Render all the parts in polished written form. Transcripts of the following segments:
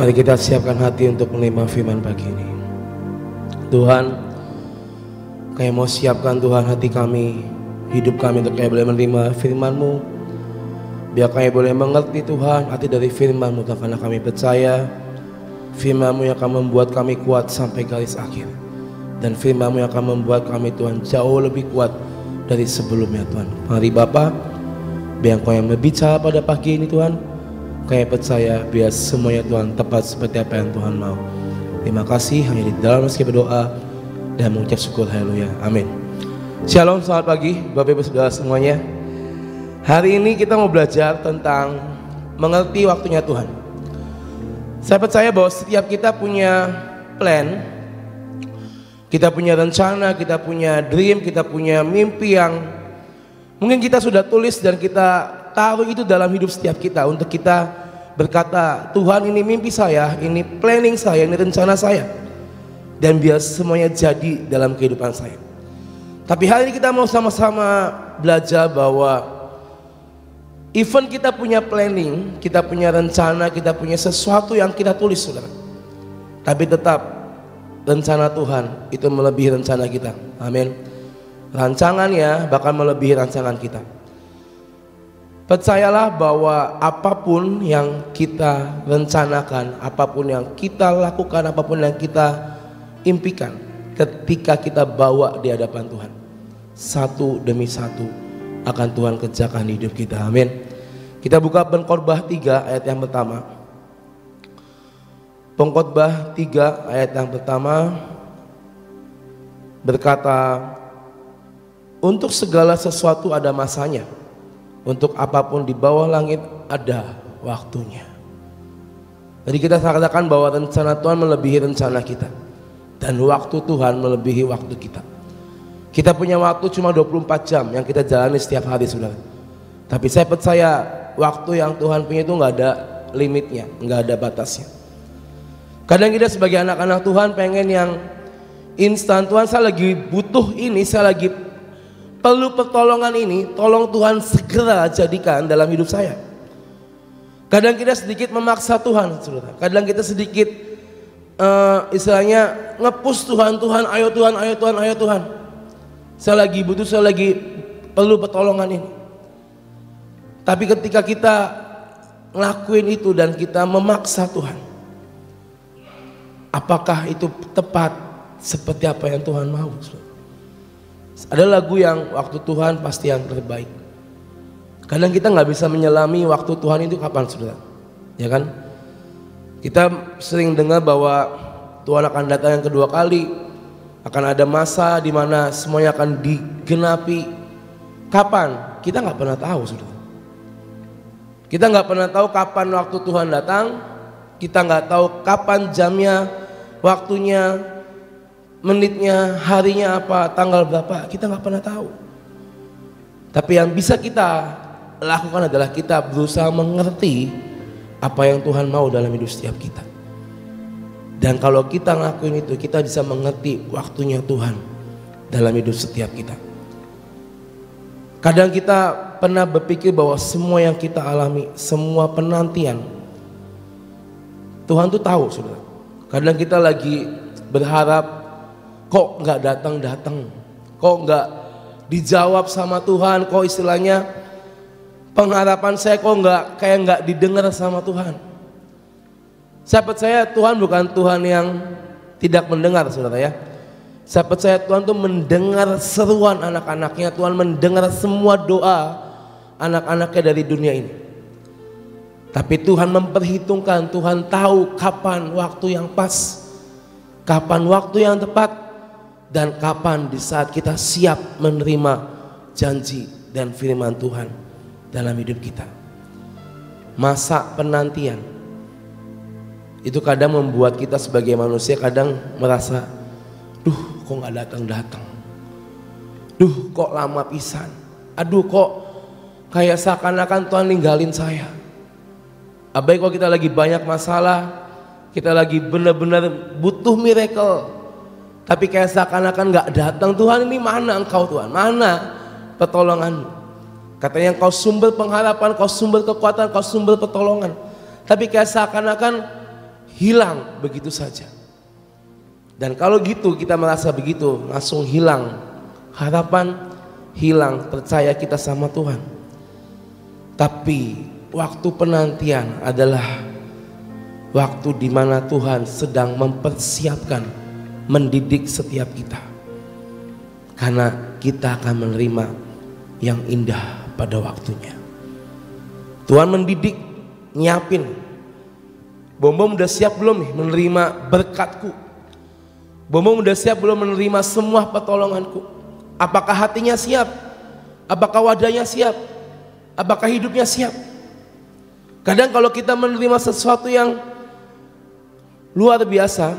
Mari kita siapkan hati untuk menerima firman pagi ini. Tuhan, kami mau siapkan Tuhan hati kami, hidup kami untuk kami boleh menerima firman-Mu. Biar kami boleh mengerti Tuhan arti dari firman-Mu, karena kami percaya firman-Mu yang akan membuat kami kuat sampai garis akhir. Dan firman-Mu yang akan membuat kami Tuhan jauh lebih kuat dari sebelumnya Tuhan. Mari Bapa, biar Kau yang berbicara pada pagi ini Tuhan. Kami percaya biar semuanya Tuhan tepat seperti apa yang Tuhan mau. Terima kasih, hanya di dalam meski berdoa dan mengucap syukur, haleluya, amin. Shalom, selamat pagi Bapak Ibu Saudara semuanya. Hari ini kita mau belajar tentang mengerti waktunya Tuhan. Saya percaya bahwa setiap kita punya plan, kita punya rencana, kita punya dream, kita punya mimpi yang mungkin kita sudah tulis dan kita taruh itu dalam hidup setiap kita untuk kita berkata, Tuhan ini mimpi saya, ini planning saya, ini rencana saya, dan biar semuanya jadi dalam kehidupan saya. Tapi hari ini kita mau sama-sama belajar bahwa even kita punya planning, kita punya rencana, kita punya sesuatu yang kita tulis saudara, tapi tetap rencana Tuhan itu melebihi rencana kita. Amin. Rancangannya bahkan melebihi rancangan kita. Percayalah bahwa apapun yang kita rencanakan, apapun yang kita lakukan, apapun yang kita impikan, ketika kita bawa di hadapan Tuhan, satu demi satu akan Tuhan kerjakan di hidup kita. Amin. Kita buka Pengkhotbah 3 ayat yang pertama. Pengkhotbah 3 ayat yang pertama berkata, untuk segala sesuatu ada masanya, untuk apapun di bawah langit ada waktunya. Jadi kita katakan bahwa rencana Tuhan melebihi rencana kita, dan waktu Tuhan melebihi waktu kita. Kita punya waktu cuma 24 jam yang kita jalani setiap hari saudara. Tapi saya percaya waktu yang Tuhan punya itu nggak ada limitnya, nggak ada batasnya. Kadang kita sebagai anak-anak Tuhan pengen yang instan. Tuhan, saya lagi butuh ini, saya lagi perlu pertolongan ini, tolong Tuhan segera jadikan dalam hidup saya. Kadang kita sedikit memaksa Tuhan, saudara. Kadang kita sedikit istilahnya nge-push Tuhan, Tuhan ayo Tuhan, ayo Tuhan, ayo Tuhan. Saya lagi butuh, saya lagi perlu pertolongan ini. Tapi ketika kita ngelakuin itu dan kita memaksa Tuhan, apakah itu tepat seperti apa yang Tuhan mau, saudara? Ada lagu yang waktu Tuhan pasti yang terbaik. Kadang kita nggak bisa menyelami waktu Tuhan itu kapan saudara, ya kan? Kita sering dengar bahwa Tuhan akan datang yang kedua kali, akan ada masa di mana semuanya akan digenapi. Kapan? Kita nggak pernah tahu saudara. Kita nggak pernah tahu kapan waktu Tuhan datang. Kita nggak tahu kapan jamnya, waktunya, menitnya, harinya apa, tanggal berapa, kita nggak pernah tahu. Tapi yang bisa kita lakukan adalah kita berusaha mengerti apa yang Tuhan mau dalam hidup setiap kita. Dan kalau kita ngelakuin itu, kita bisa mengerti waktunya Tuhan dalam hidup setiap kita. Kadang kita pernah berpikir bahwa semua yang kita alami, semua penantian, Tuhan tuh tahu saudara. Kadang kita lagi berharap, kok nggak datang-datang, kok nggak dijawab sama Tuhan, kok istilahnya pengharapan saya kok nggak didengar sama Tuhan. Saya percaya Tuhan bukan Tuhan yang tidak mendengar saudara ya. Saya percaya Tuhan tuh mendengar seruan anak-anaknya, Tuhan mendengar semua doa anak-anaknya dari dunia ini. Tapi Tuhan memperhitungkan, Tuhan tahu kapan waktu yang pas, kapan waktu yang tepat, dan kapan di saat kita siap menerima janji dan firman Tuhan dalam hidup kita. Masa penantian itu kadang membuat kita sebagai manusia kadang merasa, duh kok gak datang-datang, duh kok lama pisan, aduh kok kayak seakan-akan Tuhan ninggalin saya. Abai kalau kita lagi banyak masalah, kita lagi benar-benar butuh miracle, tapi kayak seakan-akan gak datang. Tuhan, ini mana engkau Tuhan? Mana pertolonganmu? Katanya engkau sumber pengharapan, kau sumber kekuatan, kau sumber pertolongan. Tapi kayak seakan-akan hilang begitu saja. Dan kalau gitu kita merasa begitu, langsung hilang harapan, hilang percaya kita sama Tuhan. Tapi waktu penantian adalah waktu di mana Tuhan sedang mempersiapkan, mendidik setiap kita. Karena kita akan menerima yang indah pada waktunya. Tuhan mendidik, nyiapin. Bom-bom udah siap belum nih menerima berkatku? Bom-bom udah siap belum menerima semua pertolonganku? Apakah hatinya siap? Apakah wadahnya siap? Apakah hidupnya siap? Kadang kalau kita menerima sesuatu yang luar biasa,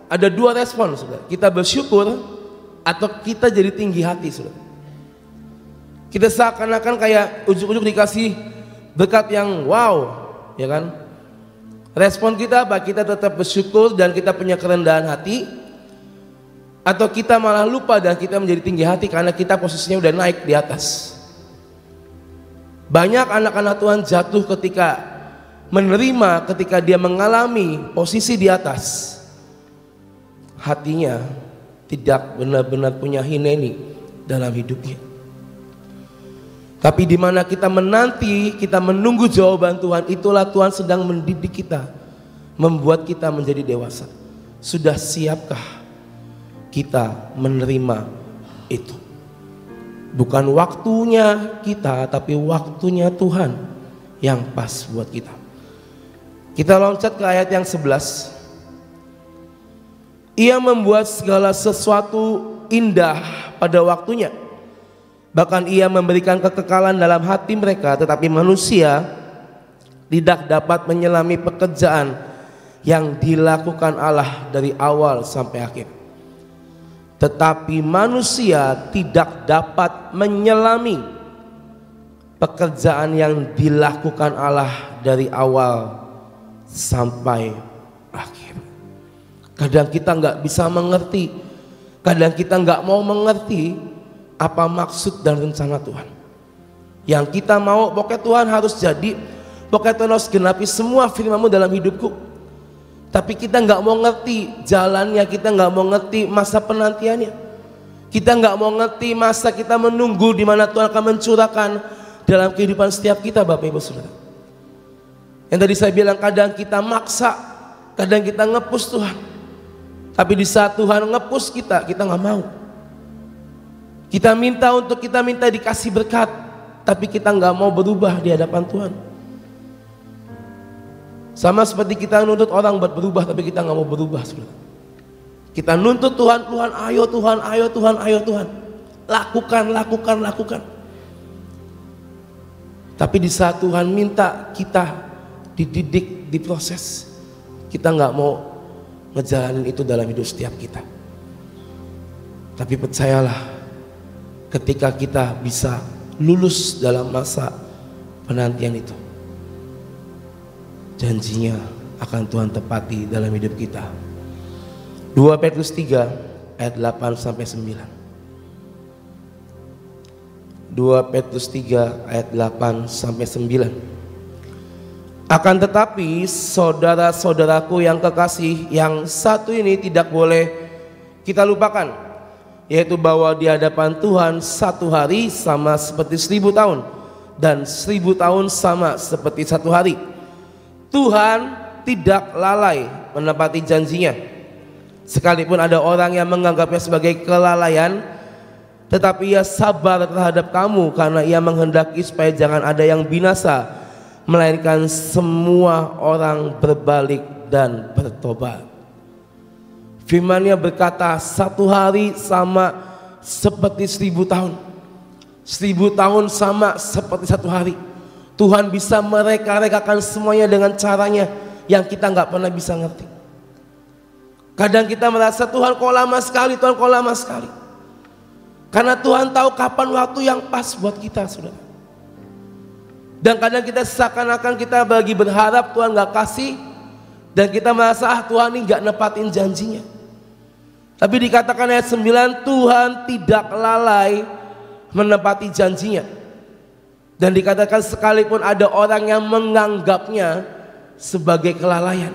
ada dua respon, saudara. Kita bersyukur atau kita jadi tinggi hati, saudara. Kita seakan-akan kayak ujuk-ujuk dikasih berkat yang wow, ya kan? Respon kita apa? Kita tetap bersyukur dan kita punya kerendahan hati, atau kita malah lupa dan kita menjadi tinggi hati karena kita posisinya udah naik di atas. Banyak anak-anak Tuhan jatuh ketika menerima, ketika dia mengalami posisi di atas, hatinya tidak benar-benar punya hineni dalam hidupnya. Tapi di mana kita menanti, kita menunggu jawaban Tuhan, itulah Tuhan sedang mendidik kita, membuat kita menjadi dewasa. Sudah siapkah kita menerima itu? Bukan waktunya kita, tapi waktunya Tuhan yang pas buat kita. Kita loncat ke ayat yang 11. Ia membuat segala sesuatu indah pada waktunya. Bahkan ia memberikan kekekalan dalam hati mereka. Tetapi manusia tidak dapat menyelami pekerjaan yang dilakukan Allah dari awal sampai akhir. Tetapi manusia tidak dapat menyelami pekerjaan yang dilakukan Allah dari awal sampai akhir. Kadang kita nggak bisa mengerti, kadang kita nggak mau mengerti apa maksud dan rencana Tuhan. Yang kita mau, pokoknya Tuhan harus jadi, pokoknya Tuhan harus genapi semua firman-Mu dalam hidupku. Tapi kita nggak mau ngerti jalannya, kita nggak mau ngerti masa penantiannya, kita nggak mau ngerti masa kita menunggu di mana Tuhan akan mencurahkan dalam kehidupan setiap kita, Bapak Ibu Saudara. Yang tadi saya bilang, kadang kita maksa, kadang kita ngepus Tuhan. Tapi di saat Tuhan ngepus kita nggak mau. Kita minta untuk kita minta dikasih berkat, tapi kita nggak mau berubah di hadapan Tuhan. Sama seperti kita nuntut orang buat berubah, tapi kita nggak mau berubah, saudara. Kita nuntut Tuhan, Tuhan, ayo Tuhan, ayo Tuhan, ayo Tuhan, lakukan, lakukan, lakukan. Tapi di saat Tuhan minta kita dididik, diproses, kita nggak mau ngejalanin itu dalam hidup setiap kita. Tapi percayalah, ketika kita bisa lulus dalam masa penantian itu, janjinya akan Tuhan tepati dalam hidup kita. 2 Petrus 3 ayat 8 sampai 9. 2 Petrus 3 ayat 8 sampai 9. Akan tetapi saudara-saudaraku yang kekasih, yang satu ini tidak boleh kita lupakan, yaitu bahwa di hadapan Tuhan satu hari sama seperti 1000 tahun, dan 1000 tahun sama seperti satu hari. Tuhan tidak lalai menepati janjinya. Sekalipun ada orang yang menganggapnya sebagai kelalaian, tetapi ia sabar terhadap kamu karena ia menghendaki supaya jangan ada yang binasa, melainkan semua orang berbalik dan bertobat. Firman-Nya berkata, satu hari sama seperti 1000 tahun. 1000 tahun sama seperti satu hari. Tuhan bisa mereka-rekakan semuanya dengan caranya yang kita nggak pernah bisa ngerti. Kadang kita merasa, Tuhan kok lama sekali, Tuhan kok lama sekali. Karena Tuhan tahu kapan waktu yang pas buat kita, saudara. Dan kadang kita seakan-akan kita bagi berharap Tuhan gak kasih, dan kita merasa Tuhan ini gak nepatin janjinya. Tapi dikatakan ayat 9, Tuhan tidak lalai menepati janjinya. Dan dikatakan sekalipun ada orang yang menganggapnya sebagai kelalaian.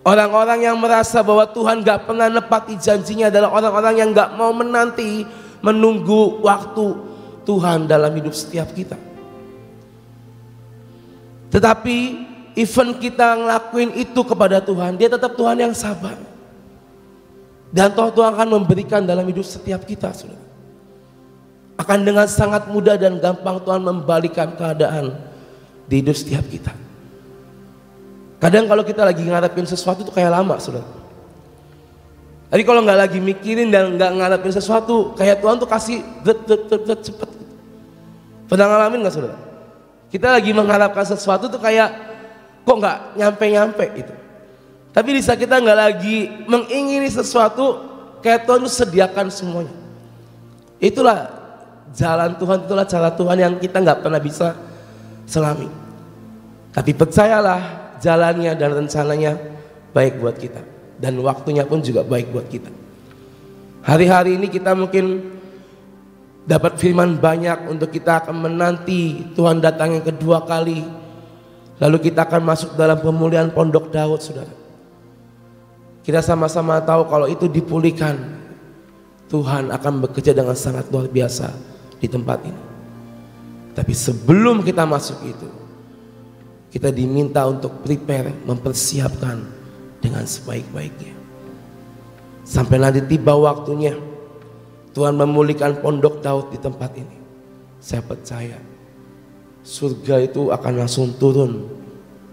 Orang-orang yang merasa bahwa Tuhan gak pernah nepati janjinya adalah orang-orang yang gak mau menanti, menunggu waktu Tuhan dalam hidup setiap kita. Tetapi even kita ngelakuin itu kepada Tuhan, dia tetap Tuhan yang sabar. Dan Tuhan akan memberikan dalam hidup setiap kita, saudara. Akan dengan sangat mudah dan gampang Tuhan membalikan keadaan di hidup setiap kita. Kadang kalau kita lagi ngarepin sesuatu itu kayak lama, saudara. Jadi kalau nggak lagi mikirin dan nggak ngarepin sesuatu, kayak Tuhan tuh kasih cepet. Pernah ngalamin nggak, saudara? Kita lagi mengharapkan sesuatu tuh kayak kok nggak nyampe gitu. Tapi di saat kita nggak lagi mengingini sesuatu, kayak Tuhan tuh sediakan semuanya. Itulah jalan Tuhan, itulah cara Tuhan yang kita nggak pernah bisa selami. Tapi percayalah, jalannya dan rencananya baik buat kita, dan waktunya pun juga baik buat kita. Hari-hari ini kita mungkin dapat firman banyak untuk kita akan menanti Tuhan datang yang kedua kali. Lalu kita akan masuk dalam pemulihan Pondok Daud, saudara. Kita sama-sama tahu kalau itu dipulihkan, Tuhan akan bekerja dengan sangat luar biasa di tempat ini. Tapi sebelum kita masuk itu, kita diminta untuk prepare, mempersiapkan dengan sebaik-baiknya. Sampai nanti tiba waktunya Tuhan memulihkan Pondok Daud di tempat ini. Saya percaya surga itu akan langsung turun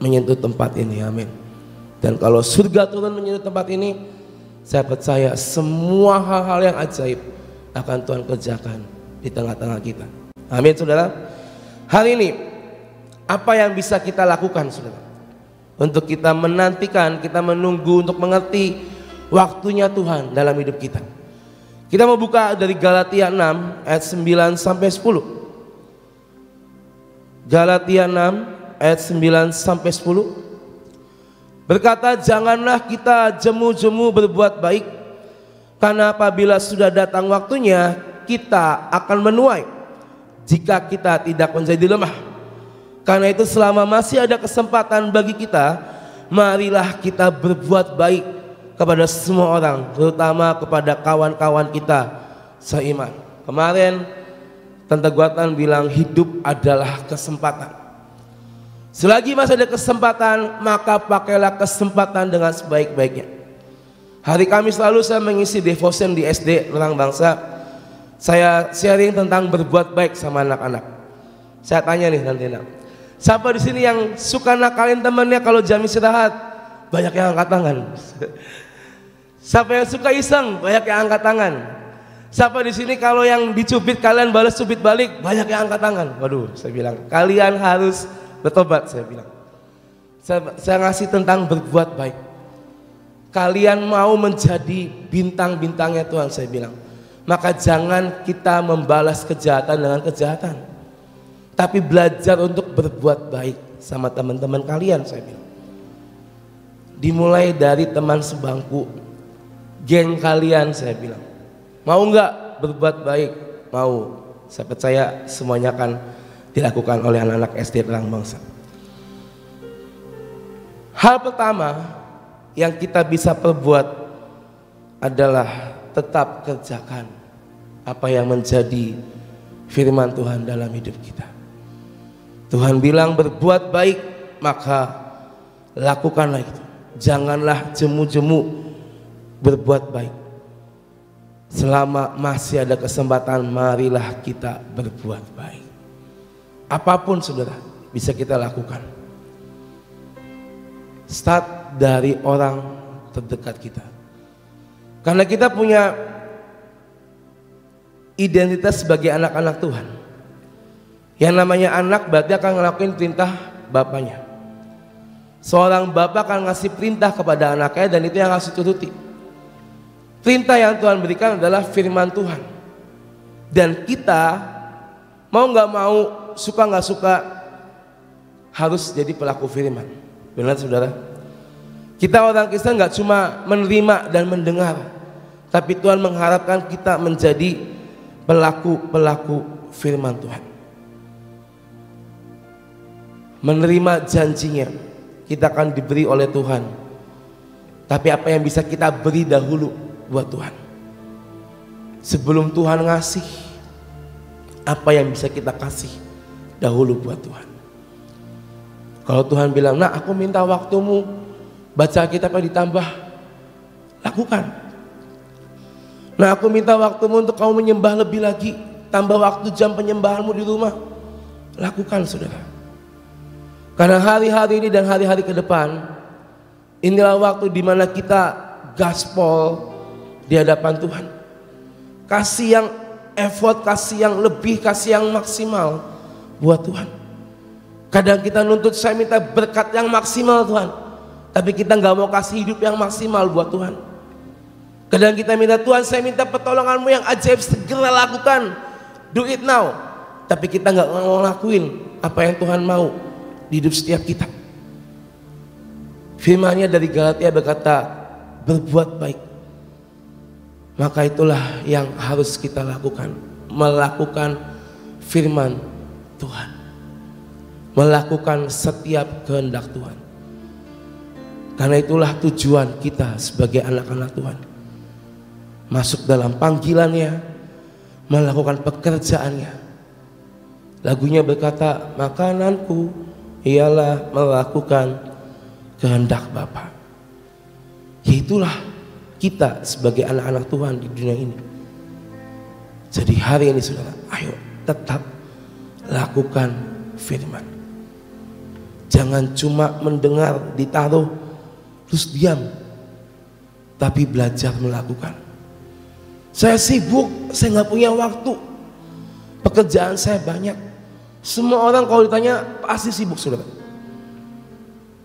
menyentuh tempat ini, amin. Dan kalau surga turun menyentuh tempat ini, saya percaya semua hal-hal yang ajaib akan Tuhan kerjakan di tengah-tengah kita, amin, saudara. Hari ini apa yang bisa kita lakukan, saudara, untuk kita menantikan, kita menunggu untuk mengerti waktunya Tuhan dalam hidup kita? Kita mau buka dari Galatia 6 ayat 9 sampai 10. Galatia 6 ayat 9 sampai 10 berkata, janganlah kita jemu-jemu berbuat baik, karena apabila sudah datang waktunya kita akan menuai jika kita tidak menjadi lemah. Karena itu selama masih ada kesempatan bagi kita, marilah kita berbuat baik kepada semua orang, terutama kepada kawan-kawan kita seiman. Kemarin Tante Guatan bilang hidup adalah kesempatan. Selagi masih ada kesempatan, maka pakailah kesempatan dengan sebaik-baiknya. Hari Kamis lalu saya mengisi devotion di SD Lerang Bangsa. Saya sharing tentang berbuat baik sama anak-anak. Saya tanya nih nanti, siapa di sini yang suka nakalin temannya kalau jam istirahat? Banyak yang angkat tangan. Siapa yang suka iseng? Banyak yang angkat tangan. Siapa di sini kalau yang dicubit kalian balas cubit balik? Banyak yang angkat tangan. Waduh, saya bilang kalian harus bertobat. Saya bilang saya ngasih tentang berbuat baik. Kalian mau menjadi bintang-bintangnya Tuhan, saya bilang, maka jangan kita membalas kejahatan dengan kejahatan, tapi belajar untuk berbuat baik sama teman-teman kalian. Saya bilang dimulai dari teman sebangku, geng kalian. Saya bilang, mau nggak berbuat baik? Mau. Saya percaya semuanya akan dilakukan oleh anak-anak SD Lerang Bangsa. Hal pertama yang kita bisa perbuat adalah tetap kerjakan apa yang menjadi firman Tuhan dalam hidup kita. Tuhan bilang berbuat baik, maka lakukanlah itu. Janganlah jemu-jemu berbuat baik. Selama masih ada kesempatan, marilah kita berbuat baik. Apapun, saudara, bisa kita lakukan. Start dari orang terdekat kita. Karena kita punya identitas sebagai anak-anak Tuhan. Yang namanya anak berarti akan ngelakuin perintah bapaknya. Seorang bapak akan ngasih perintah kepada anaknya, dan itu yang harus dituruti. Perintah yang Tuhan berikan adalah firman Tuhan. Dan kita mau nggak mau, suka nggak suka, harus jadi pelaku firman. Benar, saudara? Kita orang Kristen nggak cuma menerima dan mendengar, tapi Tuhan mengharapkan kita menjadi pelaku-pelaku firman Tuhan. Menerima janjinya, kita akan diberi oleh Tuhan tapi apa yang bisa kita beri dahulu buat Tuhan. Sebelum Tuhan ngasih, apa yang bisa kita kasih dahulu buat Tuhan. Kalau Tuhan bilang, nah aku minta waktumu baca Alkitabnya ditambah, lakukan. Nah aku minta waktumu untuk kamu menyembah lebih lagi, tambah waktu jam penyembahanmu di rumah, lakukan saudara. Karena hari-hari ini dan hari-hari ke depan, inilah waktu dimana kita gaspol di hadapan Tuhan. Kasih yang effort, kasih yang lebih, kasih yang maksimal buat Tuhan. Kadang kita nuntut, saya minta berkat yang maksimal Tuhan, tapi kita nggak mau kasih hidup yang maksimal buat Tuhan. Kadang kita minta, Tuhan saya minta pertolonganmu yang ajaib, segera lakukan, do it now. Tapi kita nggak mau lakuin apa yang Tuhan mau di hidup setiap kita. Firman-Nya dari Galatia berkata, berbuat baik. Maka itulah yang harus kita lakukan, melakukan firman Tuhan, melakukan setiap kehendak Tuhan. Karena itulah tujuan kita sebagai anak-anak Tuhan, masuk dalam panggilannya, melakukan pekerjaannya. Lagunya berkata, makananku ialah melakukan kehendak Bapa. Itulah kita sebagai anak-anak Tuhan di dunia ini. Jadi hari ini saudara, ayo tetap lakukan firman. Jangan cuma mendengar, ditaruh, terus diam, tapi belajar melakukan. Saya sibuk, saya nggak punya waktu, pekerjaan saya banyak. Semua orang kalau ditanya pasti sibuk saudara.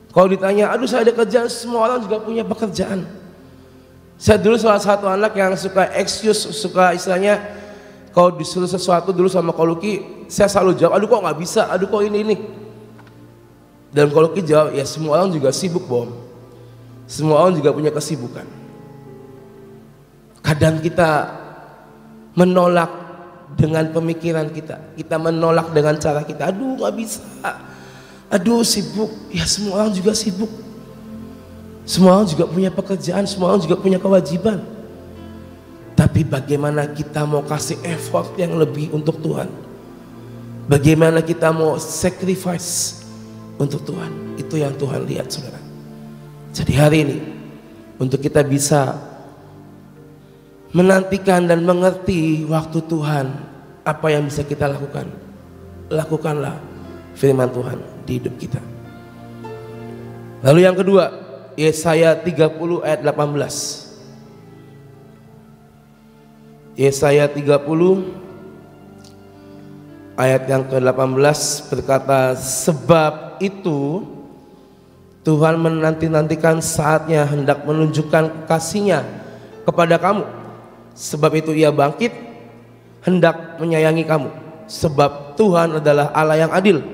Kalau ditanya, aduh saya ada kerjaan, semua orang juga punya pekerjaan. Saya dulu salah satu anak yang suka excuse, suka istilahnya kalau disuruh sesuatu dulu sama Koluki, saya selalu jawab, aduh kok nggak bisa, aduh kok ini. Dan Koluki jawab, ya semua orang juga sibuk Bom, semua orang juga punya kesibukan. Kadang kita menolak dengan pemikiran kita menolak dengan cara kita, aduh nggak bisa, aduh sibuk, ya semua orang juga sibuk. Semua orang juga punya pekerjaan, semua orang juga punya kewajiban. Tapi bagaimana kita mau kasih effort yang lebih untuk Tuhan? Bagaimana kita mau sacrifice untuk Tuhan? Itu yang Tuhan lihat saudara. Jadi hari ini untuk kita bisa menantikan dan mengerti waktu Tuhan, apa yang bisa kita lakukan? Lakukanlah firman Tuhan di hidup kita. Lalu yang kedua, Yesaya 30 ayat 18. Yesaya 30 ayat yang ke-18 berkata, sebab itu Tuhan menanti-nantikan saatnya hendak menunjukkan kasih-Nya kepada kamu. Sebab itu Ia bangkit hendak menyayangi kamu. Sebab Tuhan adalah Allah yang adil.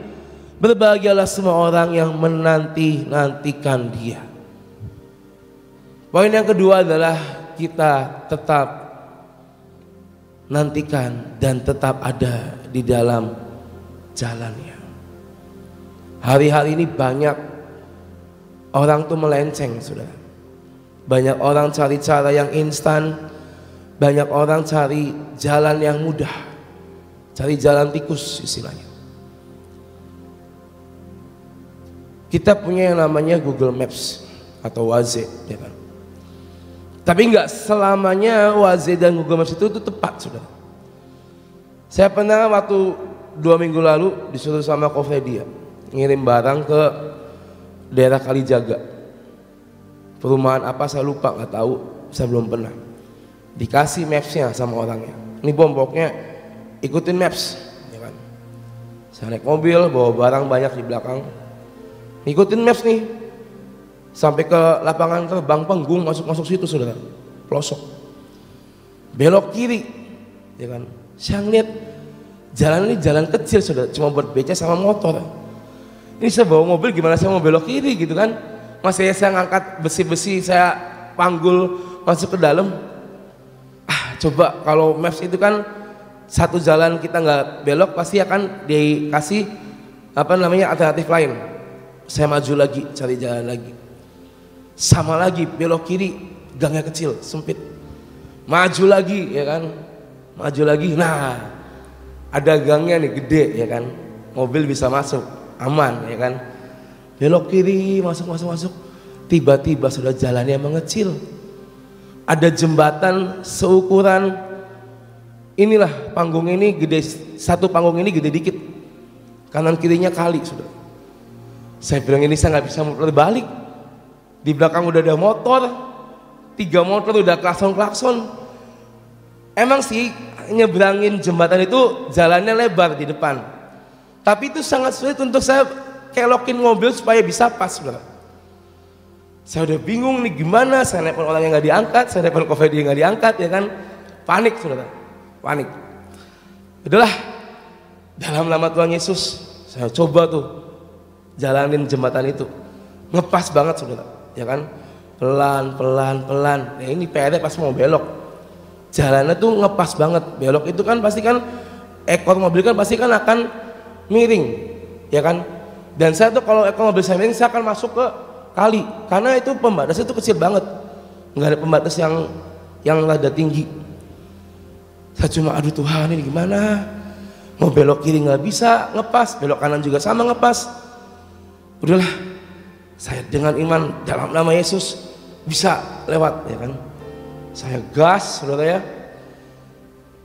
Berbahagialah semua orang yang menanti-nantikan Dia. Poin yang kedua adalah kita tetap nantikan dan tetap ada di dalam jalannya. Hari-hari ini banyak orang tuh melenceng saudara. Banyak orang cari cara yang instan, banyak orang cari jalan yang mudah, cari jalan tikus istilahnya. Kita punya yang namanya Google Maps atau Waze, ya kan? Tapi nggak selamanya Waze dan Google Maps itu tepat saudara. Saya pernah waktu 2 minggu lalu disuruh sama Kofedia ngirim barang ke daerah Kalijaga. Perumahan apa saya lupa, nggak tahu, saya belum pernah. Dikasih mapsnya sama orangnya. Ini Bom, pokoknya ikutin maps, ya kan? Saya naik mobil bawa barang banyak di belakang, ikutin maps nih. Sampai ke lapangan terbang Penggung, masuk situ saudara, pelosok, belok kiri, ya kan? Saya ngeliat jalan ini jalan kecil saudara, cuma buat beca sama motor. Ini saya bawa mobil, gimana saya mau belok kiri gitu kan? Masih saya ngangkat besi-besi, saya panggul masuk ke dalam. Coba kalau maps itu kan satu jalan kita nggak belok, pasti akan dikasih alternatif lain. Saya maju lagi, cari jalan lagi. Sama lagi belok kiri, gangnya kecil, sempit. Maju lagi ya kan, maju lagi. Nah, ada gangnya nih gede ya kan, mobil bisa masuk aman ya kan. Belok kiri, masuk. Tiba-tiba sudah jalannya mengecil. Ada jembatan seukuran inilah, panggung ini gede, satu panggung ini gede dikit, kanan kirinya kali sudah. Saya bilang ini saya nggak bisa muter balik. Di belakang udah ada motor, 3 motor udah klakson. Emang sih nyebrangin jembatan itu jalannya lebar di depan, tapi itu sangat sulit untuk saya kelokin mobil supaya bisa pas. Saudara, saya udah bingung nih gimana. Saya nelpon orang yang nggak diangkat, saya nelpon coffee dia nggak diangkat ya kan. Panik saudara, panik. Udahlah, dalam nama Tuhan Yesus saya coba tuh jalanin jembatan itu, ngepas banget saudara ya kan, pelan. Nah, ini PR pas mau belok, jalannya tuh ngepas banget. Belok itu kan pasti kan ekor mobil kan pasti kan akan miring ya kan. Dan saya tuh kalau ekor mobil saya miring, saya akan masuk ke kali, karena itu pembatasnya itu kecil banget, nggak ada pembatas yang rada tinggi. Saya cuma aduh Tuhan, ini gimana, mau belok kiri nggak bisa ngepas, belok kanan juga sama ngepas. Udahlah, saya dengan iman dalam nama Yesus bisa lewat ya kan. Saya gas saudara ya.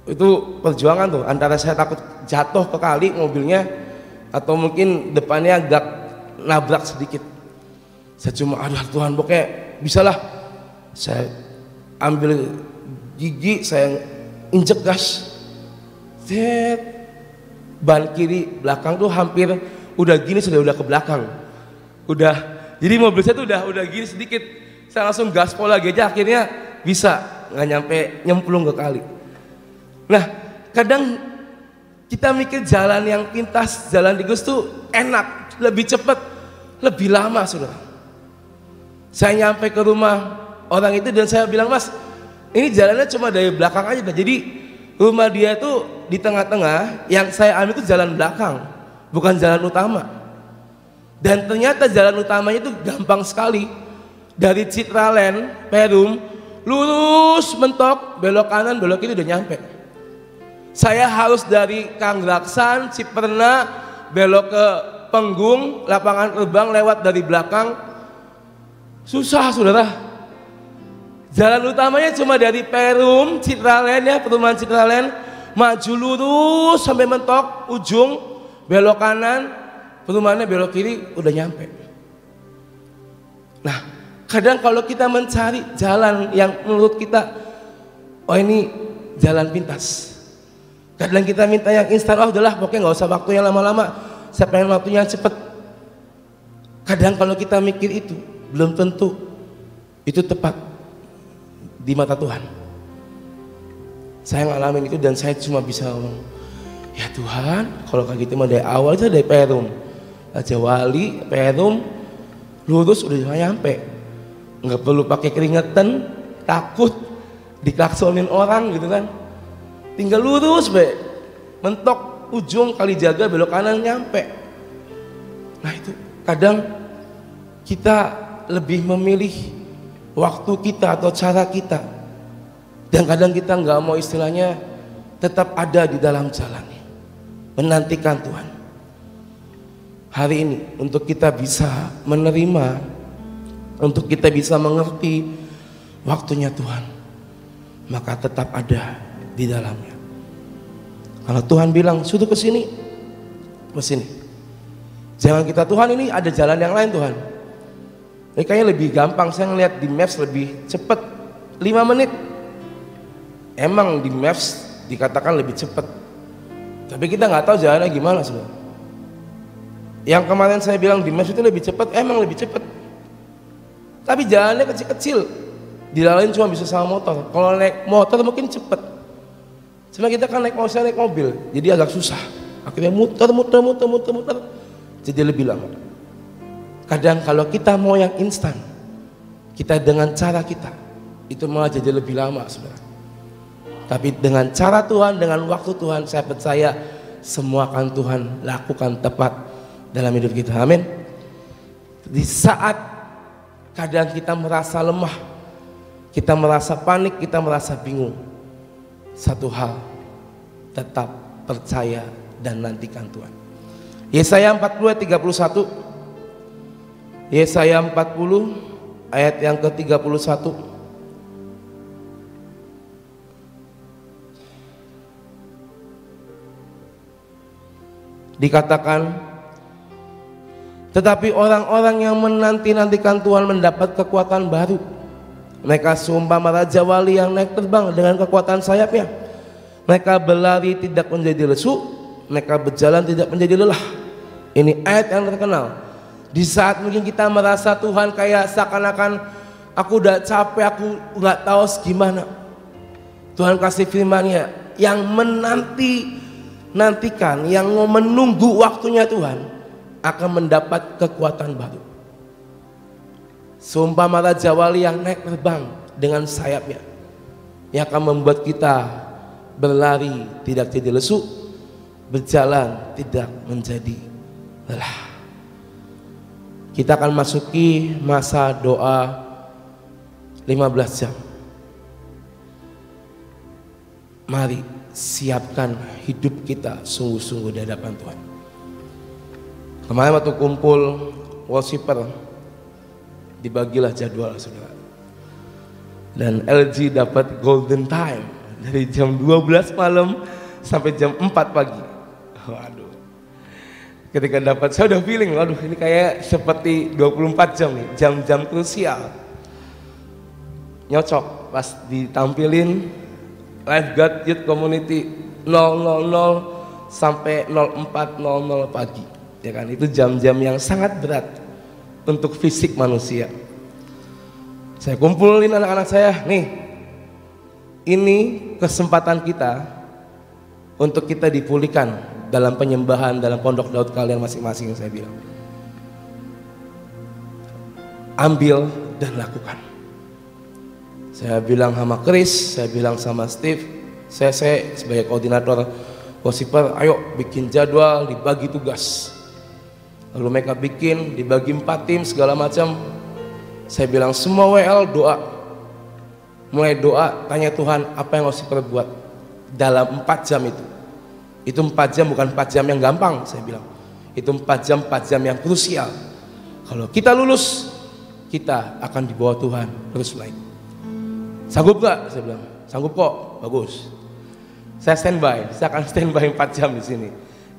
Itu perjuangan tuh, antara saya takut jatuh ke kali mobilnya atau mungkin depannya agak nabrak sedikit. Saya cuma aduh Tuhan, pokoknya bisalah. Saya ambil gigi, saya injek gas, ban kiri belakang tuh hampir udah gini, sudah ke belakang udah. Jadi mobil saya tuh udah gini sedikit, saya langsung gaspol lagi aja, akhirnya bisa, nggak nyampe nyemplung ke kali. Nah, kadang kita mikir jalan yang pintas, jalan tikus tuh enak, lebih cepat, lebih lama saudara. Saya nyampe ke rumah orang itu dan saya bilang, Mas, ini jalannya cuma dari belakang aja. Jadi rumah dia tuh di tengah-tengah, yang saya ambil itu jalan belakang, bukan jalan utama. Dan ternyata jalan utamanya itu gampang sekali. Dari Citraland, Perum, lurus mentok, belok kanan, belok kiri udah nyampe. Saya harus dari Kanggraksan, Ciperna, belok ke Penggung, lapangan terbang, lewat dari belakang. Susah saudara. Jalan utamanya cuma dari Perum, Citraland ya, perumahan Citraland, maju lurus sampai mentok ujung, belok kanan, perumahannya belok kiri, udah nyampe. Nah, kadang kalau kita mencari jalan yang menurut kita, oh ini jalan pintas, kadang kita minta yang instan, oh udahlah pokoknya nggak usah waktu yang lama-lama, saya pengen waktunya yang cepet. Kadang kalau kita mikir itu, belum tentu itu tepat di mata Tuhan. Saya ngalamin itu dan saya cuma bisa ngomong, ya Tuhan, kalau kayak gitu mah dari awal itu dari Perum, Raja Wali, Perum, lurus udah nyampe, nggak perlu pakai keringetan, takut diklaksonin orang gitu kan, tinggal lurus be, mentok ujung Kalijaga belok kanan nyampe. Nah itu kadang kita lebih memilih waktu kita atau cara kita, dan kadang kita nggak mau istilahnya tetap ada di dalam jalan, menantikan Tuhan. Hari ini untuk kita bisa menerima, untuk kita bisa mengerti waktunya Tuhan, maka tetap ada di dalamnya. Kalau Tuhan bilang sudah ke sini, jangan kita Tuhan ini ada jalan yang lain Tuhan. Ini kayaknya lebih gampang, saya ngeliat di Maps lebih cepat 5 menit. Emang di Maps dikatakan lebih cepat, tapi kita nggak tahu jalannya gimana sebenarnya. Yang kemarin saya bilang di Maps itu lebih cepat, emang lebih cepat, tapi jalannya kecil-kecil, dilalui cuma bisa sama motor. Kalau naik motor mungkin cepat, cuma kita kan naik mobil, jadi agak susah. Akhirnya muter, jadi lebih lama. Kadang kalau kita mau yang instan, kita dengan cara kita, itu malah jadi lebih lama sebenarnya. Tapi dengan cara Tuhan, dengan waktu Tuhan, saya percaya semua akan Tuhan lakukan tepat dalam hidup kita. Amin. Di saat kadang kita merasa lemah, kita merasa panik, kita merasa bingung. Satu hal, tetap percaya dan nantikan Tuhan. Yesaya 40 ayat 31. Yesaya 40 ayat yang ke-31. Dikatakan, tetapi orang-orang yang menanti-nantikan Tuhan mendapat kekuatan baru. Mereka seumpama raja wali yang naik terbang dengan kekuatan sayapnya. Mereka berlari tidak menjadi lesu, mereka berjalan tidak menjadi lelah. Ini ayat yang terkenal. Di saat mungkin kita merasa Tuhan kayak seakan-akan aku udah capek, aku nggak tahu gimana. Tuhan kasih firman-Nya yang nantikan, yang menunggu waktunya Tuhan akan mendapat kekuatan baru. Seumpama raja wali yang naik terbang dengan sayapnya, yang akan membuat kita berlari tidak jadi lesu, berjalan tidak menjadi lelah. Kita akan masuki masa doa 15 jam. Mari siapkan hidup kita sungguh-sungguh di hadapan Tuhan. Kemarin waktu kumpul worshiper, dibagilah jadwal saudara. Dan LG dapat golden time dari jam 12 malam sampai jam 4 pagi. Waduh. Ketika dapat, saya udah feeling, waduh ini kayak seperti 24 jam nih, jam-jam krusial. Nyocok pas ditampilin Lifeguard Youth Community 000 sampai 04.00 pagi. Ya kan, itu jam-jam yang sangat berat untuk fisik manusia. Saya kumpulin anak-anak saya, nih, ini kesempatan kita untuk kita dipulihkan dalam penyembahan dalam pondok Daud kalian masing-masing. Saya bilang, ambil dan lakukan. Saya bilang sama Chris, saya bilang sama Steve, saya sebagai koordinator worshiper, ayo bikin jadwal, dibagi tugas. Lalu mereka bikin, dibagi 4 tim segala macam. Saya bilang semua WL doa, mulai doa, tanya Tuhan apa yang harus diperbuat dalam 4 jam itu. Itu 4 jam bukan 4 jam yang gampang, saya bilang. Itu 4 jam yang krusial. Kalau kita lulus, kita akan dibawa Tuhan terus naik. Sanggup gak? Saya bilang, sanggup kok, bagus. Saya standby, saya akan standby 4 jam di sini.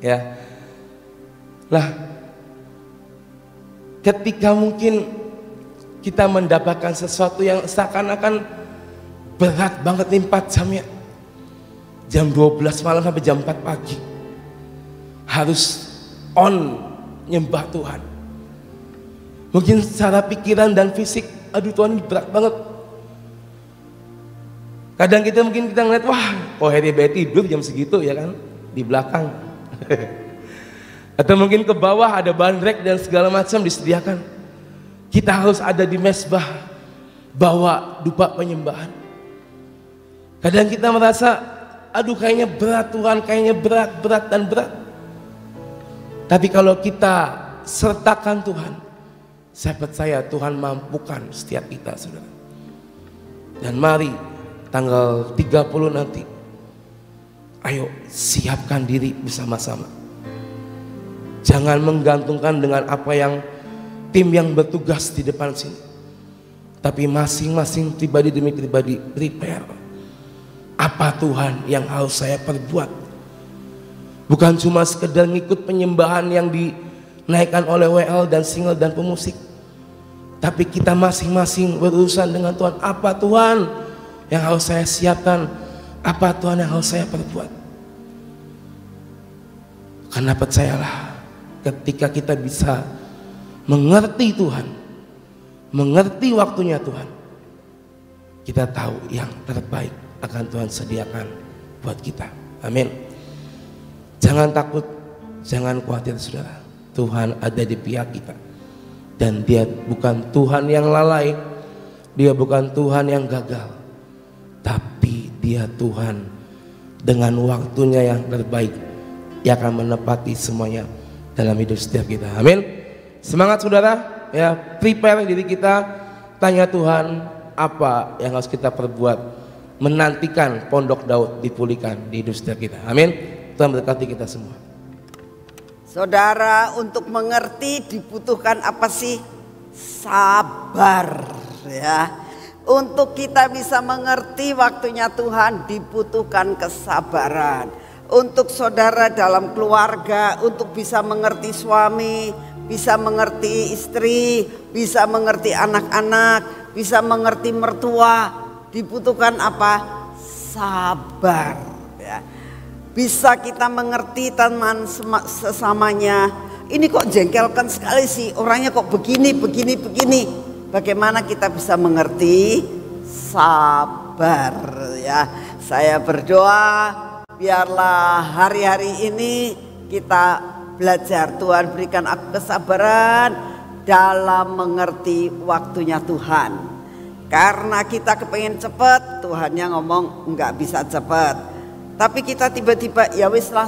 Ya, lah, ketika mungkin kita mendapatkan sesuatu yang seakan-akan berat banget nih 4 jam ya, jam 12 malam sampai jam 4 pagi, harus on nyembah Tuhan. Mungkin secara pikiran dan fisik, aduh Tuhan ini berat banget. Kadang kita ngeliat, wah kok Harry Betty tidur jam segitu ya kan, di belakang. Atau mungkin ke bawah ada bandrek dan segala macam disediakan. Kita harus ada di mesbah, bawa dupa penyembahan. Kadang kita merasa, aduh kayaknya berat Tuhan, kayaknya berat dan berat. Tapi kalau kita sertakan Tuhan, saya percaya Tuhan mampukan setiap kita, saudara. Dan mari tanggal 30 nanti, ayo siapkan diri bersama-sama. Jangan menggantungkan dengan apa yang tim yang bertugas di depan sini, tapi masing-masing pribadi demi pribadi prepare. Apa Tuhan yang harus saya perbuat? Bukan cuma sekedar ngikut penyembahan yang dinaikkan oleh WL dan single dan pemusik, tapi kita masing-masing berurusan dengan Tuhan. Apa Tuhan yang harus saya siapkan? Apa Tuhan yang harus saya perbuat? Karena percayalah, ketika kita bisa mengerti Tuhan, mengerti waktunya Tuhan, kita tahu yang terbaik akan Tuhan sediakan buat kita. Amin. Jangan takut, jangan khawatir saudara. Tuhan ada di pihak kita. Dan Dia bukan Tuhan yang lalai, Dia bukan Tuhan yang gagal, tapi Dia Tuhan dengan waktunya yang terbaik yang akan menepati semuanya dalam hidup setiap kita. Amin. Semangat saudara, ya, prepare diri kita tanya Tuhan, apa yang harus kita perbuat menantikan pondok Daud dipulihkan di hidup setiap kita. Amin. Tuhan berkati kita semua. Saudara, untuk mengerti dibutuhkan apa sih? Sabar, ya. Untuk kita bisa mengerti waktunya Tuhan dibutuhkan kesabaran. Untuk saudara dalam keluarga, untuk bisa mengerti suami, bisa mengerti istri, bisa mengerti anak-anak, bisa mengerti mertua, dibutuhkan apa? Sabar, ya. Bisa kita mengerti teman sesamanya. Ini kok jengkelkan sekali sih, orangnya kok begini. Bagaimana kita bisa mengerti? Sabar, ya. Saya berdoa biarlah hari-hari ini kita belajar. Tuhan berikan aku kesabaran dalam mengerti waktunya Tuhan. Karena kita kepengen cepat, Tuhannya ngomong nggak bisa cepat. Tapi kita tiba-tiba ya wis lah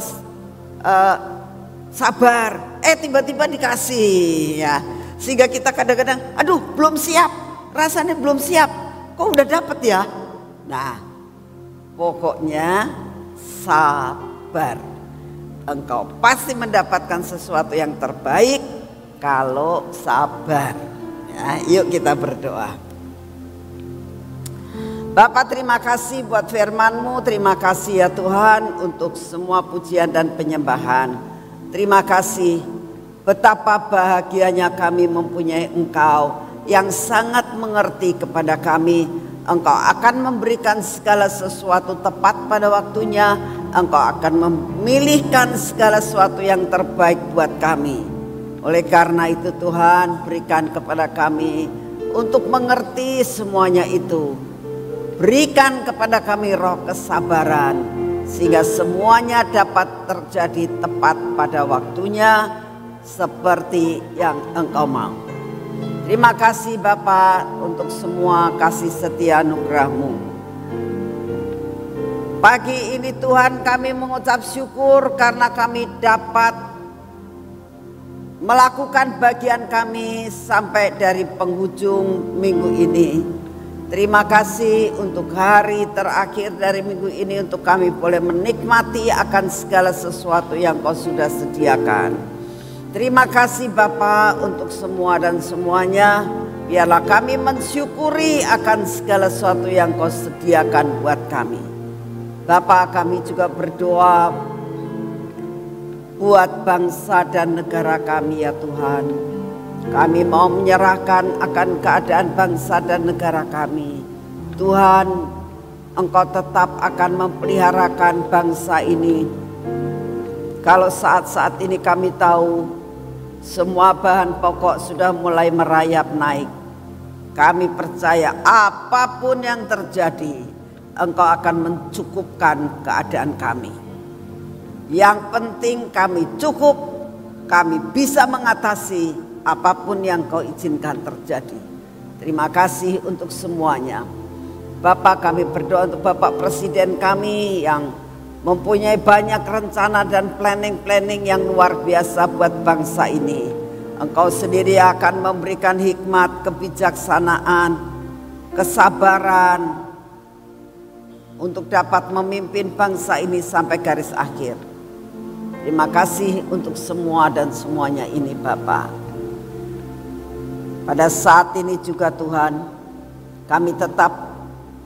sabar, tiba-tiba dikasih, ya. Sehingga kita kadang-kadang, aduh belum siap, rasanya belum siap, kok udah dapet ya. Nah, pokoknya sabar. Engkau pasti mendapatkan sesuatu yang terbaik kalau sabar, ya. Yuk kita berdoa. Bapak, terima kasih buat firman-Mu, terima kasih ya Tuhan untuk semua pujian dan penyembahan. Terima kasih. Betapa bahagianya kami mempunyai Engkau yang sangat mengerti kepada kami. Engkau akan memberikan segala sesuatu tepat pada waktunya. Engkau akan memilihkan segala sesuatu yang terbaik buat kami. Oleh karena itu Tuhan, berikan kepada kami untuk mengerti semuanya itu. Berikan kepada kami roh kesabaran sehingga semuanya dapat terjadi tepat pada waktunya, seperti yang Engkau mau. Terima kasih Bapa untuk semua kasih setia anugerah-Mu. Pagi ini Tuhan kami mengucap syukur karena kami dapat melakukan bagian kami sampai dari penghujung minggu ini. Terima kasih untuk hari terakhir dari minggu ini, untuk kami boleh menikmati akan segala sesuatu yang Kau sudah sediakan. Terima kasih Bapa untuk semua dan semuanya. Biarlah kami mensyukuri akan segala sesuatu yang Kau sediakan buat kami. Bapa, kami juga berdoa buat bangsa dan negara kami ya Tuhan. Kami mau menyerahkan akan keadaan bangsa dan negara kami. Tuhan, Engkau tetap akan memeliharakan bangsa ini. Kalau saat-saat ini kami tahu semua bahan pokok sudah mulai merayap naik. Kami percaya apapun yang terjadi, Engkau akan mencukupkan keadaan kami. Yang penting kami cukup, kami bisa mengatasi apapun yang Kau izinkan terjadi. Terima kasih untuk semuanya. Bapak, kami berdoa untuk Bapak Presiden kami yang mempunyai banyak rencana dan planning-planning yang luar biasa buat bangsa ini. Engkau sendiri akan memberikan hikmat, kebijaksanaan, kesabaran untuk dapat memimpin bangsa ini sampai garis akhir. Terima kasih untuk semua dan semuanya ini Bapak. Pada saat ini juga Tuhan, kami tetap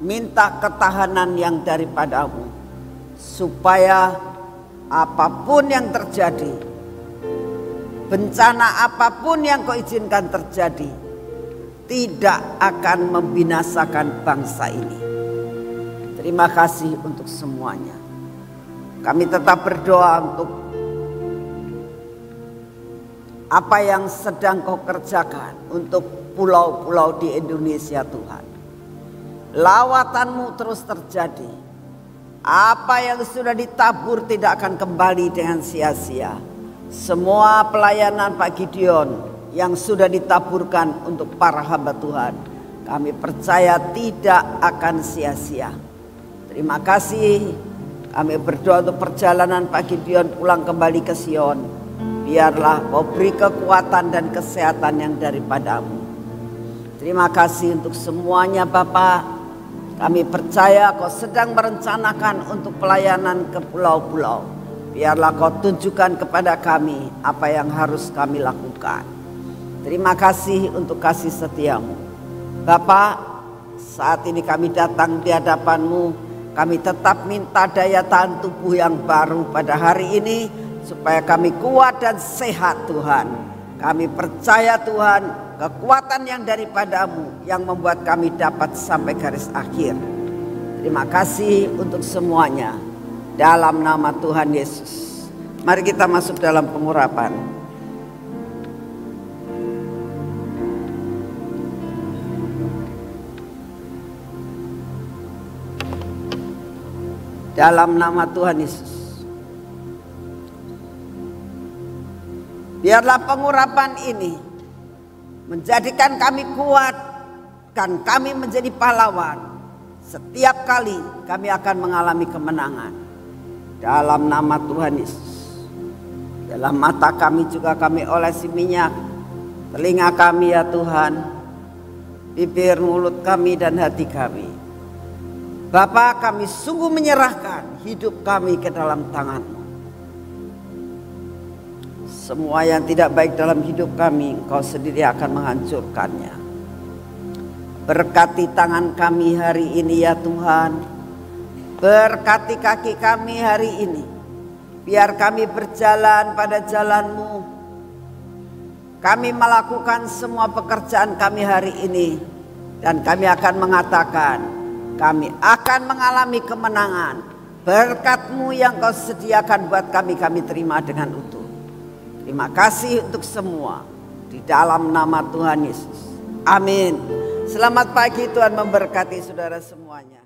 minta ketahanan yang daripada-Mu, supaya apapun yang terjadi, bencana apapun yang Kau izinkan terjadi, tidak akan membinasakan bangsa ini. Terima kasih untuk semuanya. Kami tetap berdoa untuk apa yang sedang Kau kerjakan untuk pulau-pulau di Indonesia Tuhan. Lawatan-Mu terus terjadi. Apa yang sudah ditabur tidak akan kembali dengan sia-sia. Semua pelayanan Pak Gideon yang sudah ditaburkan untuk para hamba Tuhan, kami percaya tidak akan sia-sia. Terima kasih. Kami berdoa untuk perjalanan Pak Gideon pulang kembali ke Sion. Biarlah Kau beri kekuatan dan kesehatan yang daripada-Mu. Terima kasih untuk semuanya Bapa. Kami percaya Kau sedang merencanakan untuk pelayanan ke pulau-pulau. Biarlah Kau tunjukkan kepada kami apa yang harus kami lakukan. Terima kasih untuk kasih setiamu. Bapa, saat ini kami datang di hadapan-Mu. Kami tetap minta daya tahan tubuh yang baru pada hari ini, supaya kami kuat dan sehat Tuhan. Kami percaya Tuhan, kekuatan yang daripada-Mu yang membuat kami dapat sampai garis akhir. Terima kasih untuk semuanya. Dalam nama Tuhan Yesus. Mari kita masuk dalam pengurapan. Dalam nama Tuhan Yesus. Biarlah pengurapan ini menjadikan kami kuat dan kami menjadi pahlawan. Setiap kali kami akan mengalami kemenangan. Dalam nama Tuhan Yesus. Dalam mata kami juga kami olesi minyak. Telinga kami ya Tuhan. Bibir, mulut kami dan hati kami. Bapa, kami sungguh menyerahkan hidup kami ke dalam tangan-Mu. Semua yang tidak baik dalam hidup kami, Engkau sendiri akan menghancurkannya. Berkati tangan kami hari ini ya Tuhan. Berkati kaki kami hari ini. Biar kami berjalan pada jalan-Mu. Kami melakukan semua pekerjaan kami hari ini. Dan kami akan mengatakan, kami akan mengalami kemenangan. Berkat-Mu yang Kau sediakan buat kami, kami terima dengan utuh. Terima kasih untuk semua. Di dalam nama Tuhan Yesus. Amin. Selamat pagi, Tuhan memberkati saudara semuanya.